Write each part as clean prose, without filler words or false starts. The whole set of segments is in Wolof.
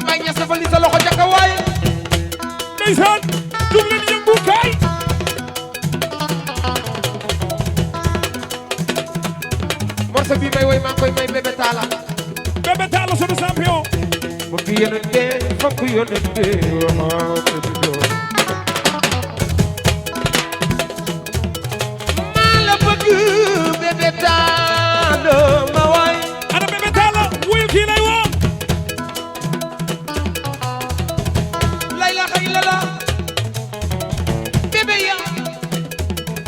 Baye Niass defal ni sa loxo ca kaw waay ndeysaan jóg leen yëngu kaay morceau bi may woy maa ngi koy may Bébé Talla Bébé Talla sunu champion bëgg yonente fokk yonente maa la bëgg Bébé Talla ma waay ana Bébé Talla wuyul kii lay woo la ilaha illallah bébé ya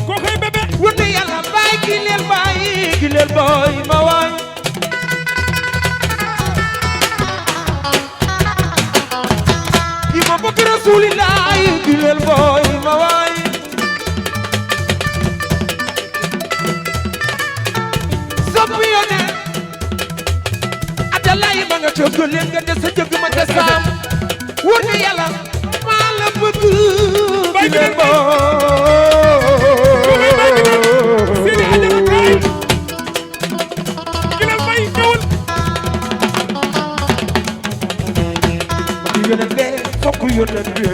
koo koy bébé wute yàlla baay gi leel baay ma waay ki ma bëgg Rasulillah gi leel baay ma waay soppi yone adalaay ma nga tëgg leen nga des sa jëgg ma ca saam wute yàlla maa la bëgg gi leel Sidi Adama kaay Gilal Mbaye ñëwul yonente fokk yonente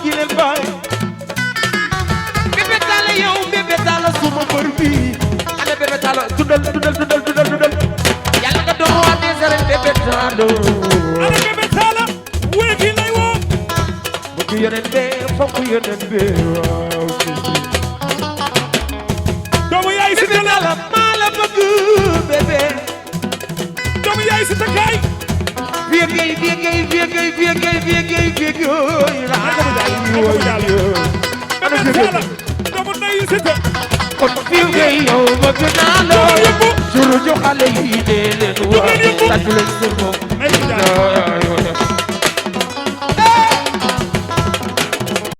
gilel baay Bébé Talla yow Bébé Talla suma bër bi ana Bébé Talla dundal yàlla nga doon roi des arènes Bébé Talla ana Bébé Talla wuy kii lay woo bëgg yonente fokk yonente doomu yaay si Bébé Talla maa la bëgg bébé doomu yaay si takaay viegay Bébé Talla doomu ndeyu si ta kon viegay yow bëgg naa la suru jo xale yi dee leen waa tàccu leen seen bopp